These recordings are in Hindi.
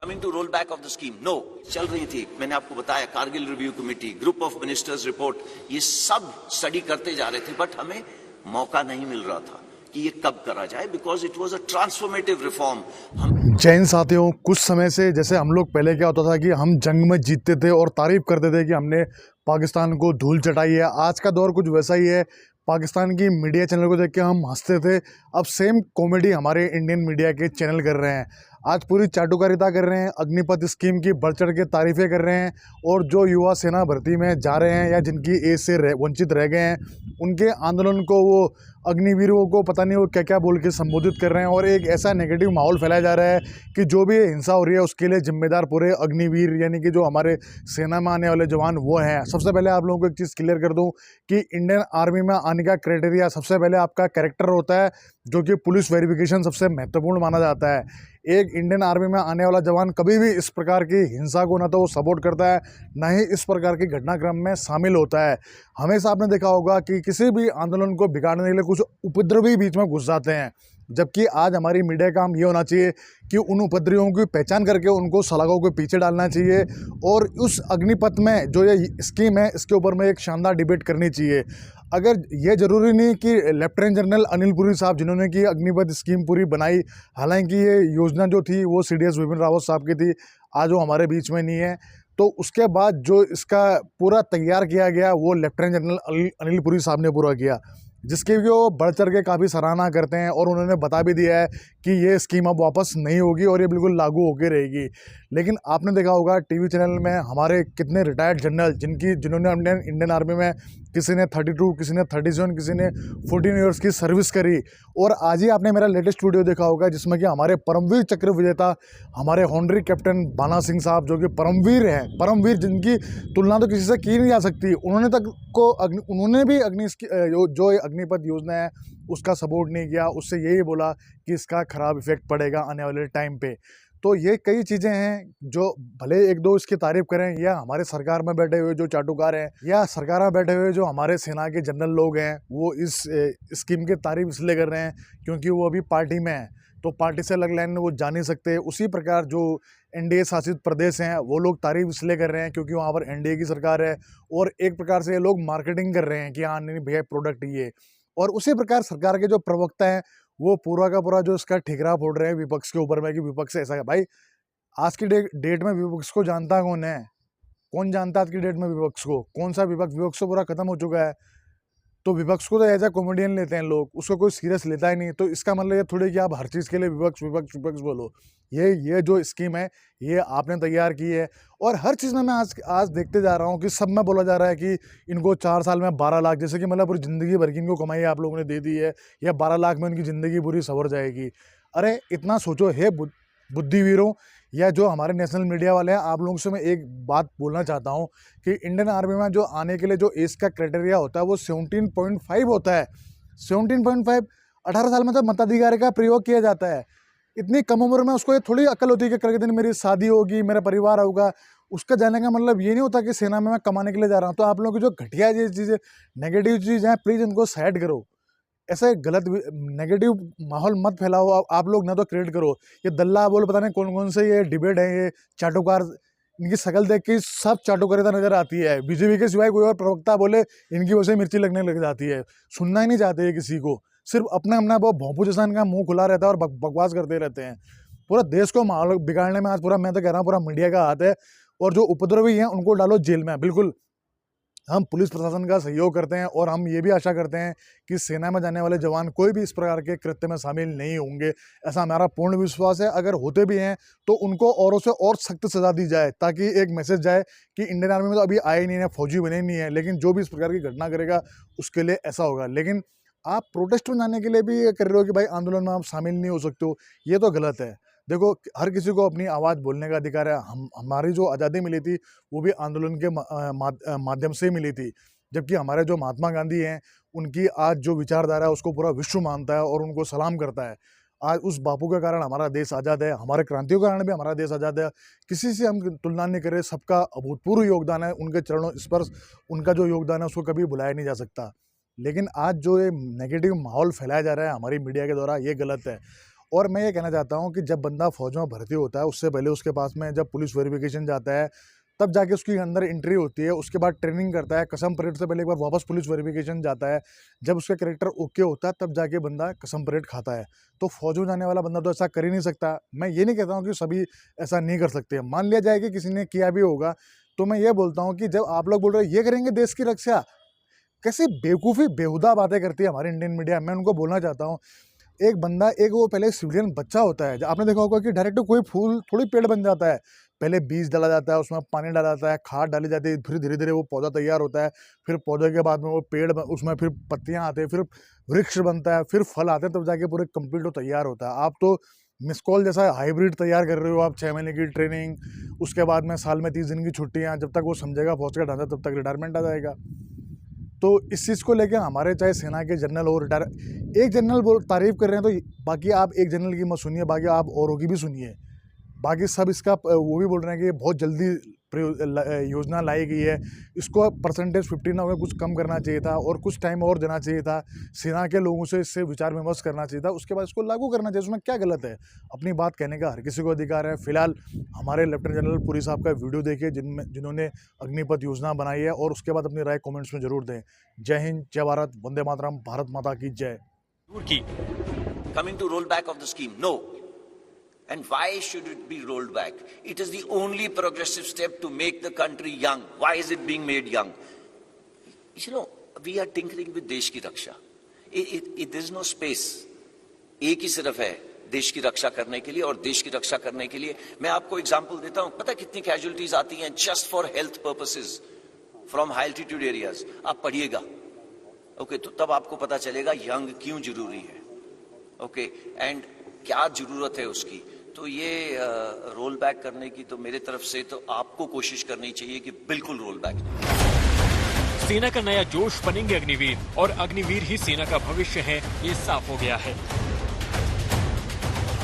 coming to roll back of the scheme. No, चल रही थी, मैंने आपको बताया, Kargil review committee, group of ministers report, ये सब स्टडी करते जा रहे थे, बट हमें मौका नहीं मिल रहा था कि ये कब करा जाए, because it was a transformative reform. Jain साथियों, कुछ समय से जैसे हम लोग पहले क्या होता था कि हम जंग में जीतते थे और तारीफ करते थे कि हमने पाकिस्तान को धूल चटाई है। आज का दौर कुछ वैसा ही है। पाकिस्तान की मीडिया चैनल को देख के हम हंसते थे, अब सेम कॉमेडी हमारे इंडियन मीडिया के चैनल कर रहे हैं। आज पूरी चाटुकारिता कर रहे हैं, अग्निपथ स्कीम की बढ़ चढ़ के तारीफ़ें कर रहे हैं, और जो युवा सेना भर्ती में जा रहे हैं या जिनकी एज से वंचित रह गए हैं, उनके आंदोलन को वो अग्निवीरों को पता नहीं वो क्या क्या बोल के संबोधित कर रहे हैं। और एक ऐसा नेगेटिव माहौल फैलाया जा रहा है कि जो भी हिंसा हो रही है उसके लिए जिम्मेदार पूरे अग्निवीर यानी कि जो हमारे सेना में आने वाले जवान वो हैं। सबसे पहले आप लोगों को एक चीज़ क्लियर कर दूं कि इंडियन आर्मी में आने का क्राइटेरिया सबसे पहले आपका कैरेक्टर होता है, जो कि पुलिस वेरिफिकेशन सबसे महत्वपूर्ण माना जाता है। एक इंडियन आर्मी में आने वाला जवान कभी भी इस प्रकार की हिंसा को ना तो वो सपोर्ट करता है, ना ही इस प्रकार के घटनाक्रम में शामिल होता है। हमेशा आपने देखा होगा कि किसी भी आंदोलन को बिगाड़ने के लिए कुछ उपद्रवी बीच में घुस जाते हैं, जबकि आज हमारी मीडिया का काम ये होना चाहिए कि उन उपद्रवियों की पहचान करके उनको सलाखों के पीछे डालना चाहिए, और उस अग्निपथ में जो ये स्कीम है इसके ऊपर में एक शानदार डिबेट करनी चाहिए। अगर ये ज़रूरी नहीं कि लेफ्टिनेंट जनरल अनिल पुरी साहब जिन्होंने की अग्निपथ स्कीम पूरी बनाई, हालांकि ये योजना जो थी वो CDS विपिन रावत साहब की थी, आज वो हमारे बीच में नहीं है, तो उसके बाद जो इसका पूरा तैयार किया गया वो लेफ्टिनेंट जनरल अनिल पुरी साहब ने पूरा किया, जिसकी भी वो बढ़ चढ़ के काफ़ी सराहना करते हैं। और उन्होंने बता भी दिया है कि ये स्कीम अब वापस नहीं होगी और ये बिल्कुल लागू होकर रहेगी। लेकिन आपने देखा होगा टीवी चैनल में हमारे कितने रिटायर्ड जनरल जिन्होंने इंडियन आर्मी में किसी ने 32, किसी ने 37, किसी ने 14 ईयर्स की सर्विस करी। और आज ही आपने मेरा लेटेस्ट वीडियो देखा होगा जिसमें कि हमारे परमवीर चक्र विजेता हमारे हॉनरी कैप्टन बाना सिंह साहब, जो कि परमवीर हैं, परमवीर जिनकी तुलना तो किसी से की नहीं जा सकती, उन्होंने भी जो अग्निपथ योजना है उसका सपोर्ट नहीं किया। उससे यही बोला कि इसका ख़राब इफेक्ट पड़ेगा आने वाले टाइम पे। तो ये कई चीज़ें हैं जो भले एक दो इसकी तारीफ करें, या हमारे सरकार में बैठे हुए जो चाटुकार हैं, या सरकार में बैठे हुए जो हमारे सेना के जनरल लोग हैं, वो इस स्कीम की तारीफ इसलिए कर रहे हैं क्योंकि वो अभी पार्टी में हैं, तो पार्टी से अलग लाइन में वो जा नहीं सकते। उसी प्रकार जो NDA शासित प्रदेश हैं वो लोग तारीफ इसलिए कर रहे हैं क्योंकि वहाँ पर NDA की सरकार है, और एक प्रकार से ये लोग मार्केटिंग कर रहे हैं कि हाँ नहीं भैया प्रोडक्ट ये। और उसी प्रकार सरकार के जो प्रवक्ता हैं वो पूरा का पूरा जो इसका ठिकरा फोड़ रहे हैं विपक्ष के ऊपर में कि विपक्ष ऐसा है। भाई आज की डेट में विपक्ष को जानता कौन है? कौन जानता है आज की डेट में विपक्ष को? कौन सा विपक्ष? विपक्ष तो पूरा खत्म हो चुका है। तो विपक्ष को तो एज ए कॉमेडियन लेते हैं लोग, उसको कोई सीरियस लेता ही नहीं। तो इसका मतलब ये थोड़ी कि आप हर चीज़ के लिए विपक्ष विपक्ष विपक्ष बोलो। ये जो स्कीम है ये आपने तैयार की है, और हर चीज़ में मैं आज देखते जा रहा हूँ कि सब में बोला जा रहा है कि इनको 4 साल में 12 लाख, जैसे कि मतलब पूरी ज़िंदगी भर की इनको कमाई आप लोगों ने दे दी है, या 12 लाख में उनकी ज़िंदगी पूरी संवर जाएगी। अरे इतना सोचो हे बुद्धिवीरों, या जो हमारे नेशनल मीडिया वाले हैं, आप लोगों से मैं एक बात बोलना चाहता हूं कि इंडियन आर्मी में जो आने के लिए जो एज का क्राइटेरिया होता है वो 17.5 होता है। 17.5 18 साल में तो मताधिकार का प्रयोग किया जाता है। इतनी कम उम्र में उसको ये थोड़ी अकल होती है कि कल के दिन मेरी शादी होगी, मेरा परिवार होगा। उसका जाने का मतलब ये नहीं होता कि सेना में मैं कमाने के लिए जा रहा हूँ। तो आप लोगों की जो घटिया चीज़ें, नेगेटिव चीज़ हैं, प्लीज़ उनको साइड करो। ऐसे गलत नेगेटिव माहौल मत फैलाओ आप लोग, ना तो क्रिएट करो। ये दल्ला बोल पता नहीं कौन कौन से ये डिबेट है, ये चाटुकार, इनकी शक्ल देख के सब चाटुकारिता नजर आती है। बीजेपी के सिवाय कोई और प्रवक्ता बोले इनकी वजह से मिर्ची लगने लग जाती है। सुनना ही नहीं चाहते ये किसी को, सिर्फ अपना वो भोंपू जैसा इनका मुंह खुला रहता है और बकवास करते रहते हैं। पूरा देश को माहौल बिगाड़ने में आज पूरा, मैं तो कह रहा हूँ, पूरा मीडिया का हाथ है। और जो उपद्रवी हैं उनको डालो जेल में। बिल्कुल हम पुलिस प्रशासन का सहयोग करते हैं, और हम ये भी आशा करते हैं कि सेना में जाने वाले जवान कोई भी इस प्रकार के कृत्य में शामिल नहीं होंगे, ऐसा हमारा पूर्ण विश्वास है। अगर होते भी हैं तो उनको औरों से और सख्त सज़ा दी जाए, ताकि एक मैसेज जाए कि इंडियन आर्मी में तो अभी आए नहीं है, फौजी बने नहीं है, लेकिन जो भी इस प्रकार की घटना करेगा उसके लिए ऐसा होगा। लेकिन आप प्रोटेस्ट में जाने के लिए भी ये कर रहे हो कि भाई आंदोलन में आप शामिल नहीं हो सकते हो, ये तो गलत है। देखो हर किसी को अपनी आवाज़ बोलने का अधिकार है। हमारी जो आज़ादी मिली थी वो भी आंदोलन के माध्यम से मिली थी, जबकि हमारे जो महात्मा गांधी हैं उनकी आज जो विचारधारा है उसको पूरा विश्व मानता है और उनको सलाम करता है। आज उस बापू के कारण हमारा देश आज़ाद है, हमारे क्रांतियों के कारण भी हमारा देश आज़ाद है। किसी से हम तुलना नहीं करें, सबका अभूतपूर्व योगदान है। उनके चरणों स्पर्श, उनका जो योगदान है उसको कभी भुलाया नहीं जा सकता। लेकिन आज जो ये नेगेटिव माहौल फैलाया जा रहा है हमारी मीडिया के द्वारा, ये गलत है। और मैं ये कहना चाहता हूँ कि जब बंदा फौज में भर्ती होता है उससे पहले उसके पास में जब पुलिस वेरिफिकेशन जाता है तब जाके उसकी अंदर एंट्री होती है, उसके बाद ट्रेनिंग करता है, कसम परेड से पहले एक बार वापस पुलिस वेरिफिकेशन जाता है, जब उसका कैरेक्टर ओके होता है तब जाके बंदा कसम परेड खाता है। तो फौज में जाने वाला बंदा तो ऐसा कर ही नहीं सकता। मैं ये नहीं कहता हूँ कि सभी ऐसा नहीं कर सकते, मान लिया जाए कि किसी ने किया भी होगा, तो मैं ये बोलता हूँ कि जब आप लोग बोल रहे हैं ये करेंगे देश की रक्षा, कैसी बेवकूफ़ी बेहुदा बातें करती है हमारी इंडियन मीडिया। मैं उनको बोलना चाहता हूँ, एक बंदा एक वो पहले सिविलियन बच्चा होता है, आपने देखा होगा कि डायरेक्ट कोई फूल थोड़ी पेड़ बन जाता है, पहले बीज डाला जाता है, उसमें पानी डाला जाता है, खाद डाली जाती है, फिर धीरे धीरे वो पौधा तैयार होता है, फिर पौधे के बाद में वो पेड़ उसमें फिर पत्तियां आती है, फिर वृक्ष बनता है, फिर फल आते हैं, तब जाके पूरे कंप्लीट हो तैयार होता है। आप तो मिसकॉल जैसा हाइब्रिड तैयार कर रहे हो, आप 6 महीने की ट्रेनिंग, उसके बाद में साल में 30 दिन की छुट्टियाँ, जब तक वो समझेगा फौज का ढांचा तब तक रिटायरमेंट आ जाएगा। तो इस चीज़ को लेकर हमारे चाहे सेना के जनरल हो रिटायर, एक जनरल बोल तारीफ कर रहे हैं तो बाकी आप एक जनरल की मत सुनिए, बाकी आप औरों की भी सुनिए। बाकी सब इसका वो भी बोल रहे हैं कि बहुत जल्दी योजना लाई गई है, इसको परसेंटेज 15 ना हो कुछ कम करना चाहिए था और कुछ टाइम और देना चाहिए था, सेना के लोगों से इससे विचार विमर्श करना चाहिए था, उसके बाद इसको लागू करना चाहिए। उसमें क्या गलत है? अपनी बात कहने का हर किसी को अधिकार है। फिलहाल हमारे लेफ्टिनेंट जनरल पुरी साहब का वीडियो देखिए जिन्होंने अग्निपथ योजना बनाई है, और उसके बाद अपनी राय कॉमेंट्स में जरूर दें। जय हिंद, जय भारत, वंदे मातरम, भारत माता की जय। Coming to rollback of the scheme, no. And why should it be rolled back? It is the only progressive step to make the country young. Why is it being made young? You know, we are tinkering with देश की रक्षा. There is no space. एक ही सिर्फ है देश की रक्षा करने के लिए, और देश की रक्षा करने के लिए मैं आपको एग्जांपल देता हूं। पता कितनी कैजुअलिटीज आती हैं just for health purposes from high altitude areas? आप पढ़िएगा, ओके, तो तब आपको पता चलेगा यंग क्यों जरूरी है, ओके, एंड क्या जरूरत है उसकी। तो ये रोल बैक करने की तो मेरे तरफ से तो आपको कोशिश करनी चाहिए कि बिल्कुल रोल बैक नहीं। सेना का नया जोश बनेंगे अग्निवीर, और अग्निवीर ही सेना का भविष्य है, ये साफ हो गया है।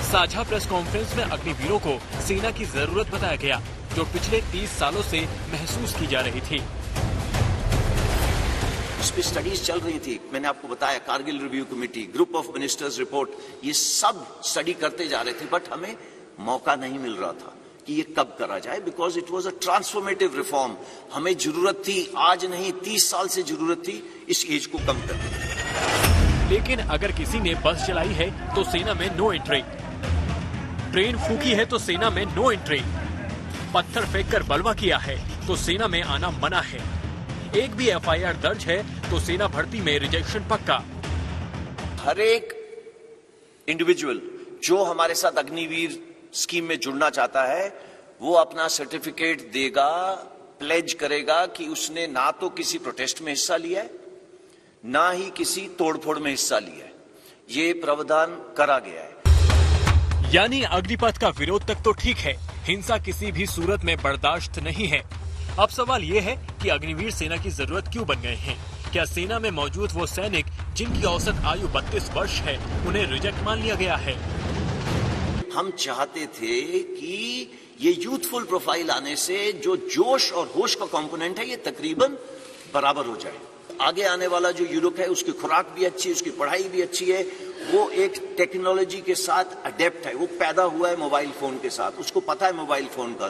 साझा प्रेस कॉन्फ्रेंस में अग्निवीरों को सेना की जरूरत बताया गया, जो पिछले 30 सालों से महसूस की जा रही थी। इस पे स्टडीज चल रही थी, मैंने आपको बताया, Kargil review committee, group of ministers report, ये सब स्टडी करते जा रहे थे, बट हमें मौका नहीं मिल रहा था कि ये कब करा जाए, because it was a transformative reform. हमें जरूरत थी, आज नहीं 30 साल से जरूरत थी इस एज को कम करने की। लेकिन अगर किसी ने बस चलाई है तो सेना में नो एंट्री, ट्रेन फूकी है तो सेना में नो एंट्री, पत्थर फेंक कर बलवा किया है तो सेना में आना मना है, एक भी एफआईआर दर्ज है तो सेना भर्ती में रिजेक्शन पक्का। हर एक इंडिविजुअल जो हमारे साथ अग्निवीर स्कीम में जुड़ना चाहता है, वो अपना सर्टिफिकेट देगा, प्लेज करेगा कि उसने ना तो किसी प्रोटेस्ट में हिस्सा लिया है, ना ही किसी तोड़फोड़ में हिस्सा लिया है। ये प्रावधान करा गया है। यानी अग्निपथ का विरोध तक तो ठीक है, हिंसा किसी भी सूरत में बर्दाश्त नहीं है। अब सवाल ये है कि अग्निवीर सेना की जरूरत क्यों बन गए हैं? क्या सेना में मौजूद वो सैनिक जिनकी औसत आयु 32 वर्ष है, उन्हें रिजेक्ट मान लिया गया है? हम चाहते थे कि ये यूथफुल प्रोफाइल आने से जो जोश और होश का कंपोनेंट है, ये तकरीबन बराबर हो जाए। आगे आने वाला जो युवक है, उसकी खुराक भी अच्छी है, उसकी पढ़ाई भी अच्छी है, वो एक टेक्नोलॉजी के साथ अडेप्ट है, वो पैदा हुआ है मोबाइल फोन के साथ, उसको पता है मोबाइल फोन का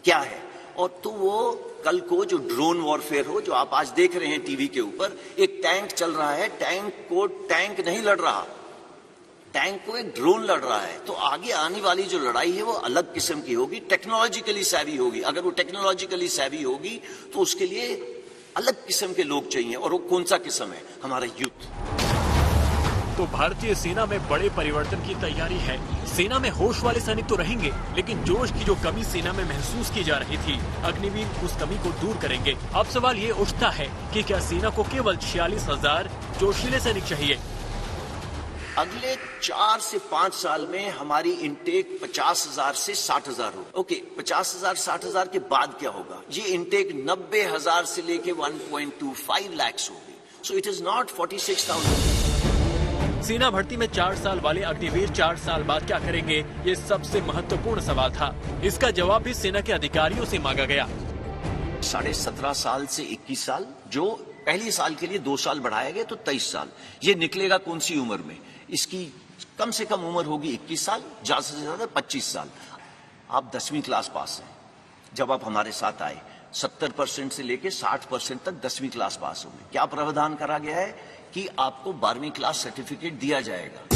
क्या है। और तो वो कल को जो ड्रोन वॉरफेयर हो, जो आप आज देख रहे हैं टीवी के ऊपर, एक टैंक चल रहा है, टैंक को टैंक नहीं लड़ रहा, टैंक को एक ड्रोन लड़ रहा है। तो आगे आने वाली जो लड़ाई है वो अलग किस्म की होगी, टेक्नोलॉजिकली सैवी होगी। अगर वो टेक्नोलॉजिकली सैवी होगी तो उसके लिए अलग किस्म के लोग चाहिए, और वो कौन सा किस्म है? हमारा यूथ। तो भारतीय सेना में बड़े परिवर्तन की तैयारी है। सेना में होश वाले सैनिक तो रहेंगे, लेकिन जोश की जो कमी सेना में महसूस की जा रही थी, अग्निवीर उस कमी को दूर करेंगे। अब सवाल ये उठता है कि क्या सेना को केवल 46,000 जोशीले सैनिक चाहिए? अगले 4 से 5 साल में हमारी इनटेक 50,000 से 60,000 हो। ओके, 50,000 60,000 के बाद क्या होगा? ये इनटेक 90,000 से लेके 1.25 लाख होगी। So it is not 46,000। सेना भर्ती में 4 साल वाले अग्निवीर 4 साल बाद क्या करेंगे, ये सबसे महत्वपूर्ण सवाल था। इसका जवाब भी सेना के अधिकारियों से मांगा गया। 17.5 साल से 21 साल, जो पहले साल के लिए 2 साल बढ़ाया गया, तो 23 साल। ये निकलेगा कौन सी उम्र में? इसकी कम से कम उम्र होगी 21 साल, ज्यादा से ज्यादा 25 साल। आप 10वीं क्लास पास हैं जब आप हमारे साथ आए, 70% से लेके 60% तक 10वीं क्लास पास होंगे। क्या प्रावधान करा गया है कि आपको 12वीं क्लास सर्टिफिकेट दिया जाएगा।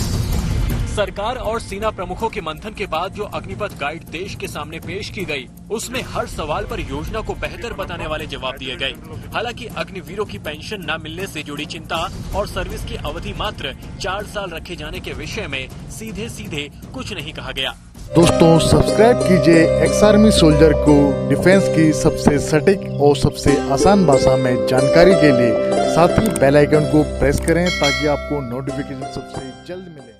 सरकार और सेना प्रमुखों के मंथन के बाद जो अग्निपथ गाइड देश के सामने पेश की गई, उसमें हर सवाल पर योजना को बेहतर बताने वाले जवाब दिए गए। हालांकि अग्निवीरों की पेंशन न मिलने से जुड़ी चिंता और सर्विस की अवधि मात्र 4 साल रखे जाने के विषय में सीधे सीधे कुछ नहीं कहा गया। दोस्तों सब्सक्राइब कीजिए एक्स आर्मी सोल्जर को डिफेंस की सबसे सटीक और सबसे आसान भाषा में जानकारी के लिए। साथ ही बेल आइकन को प्रेस करें ताकि आपको नोटिफिकेशन सबसे जल्द मिले।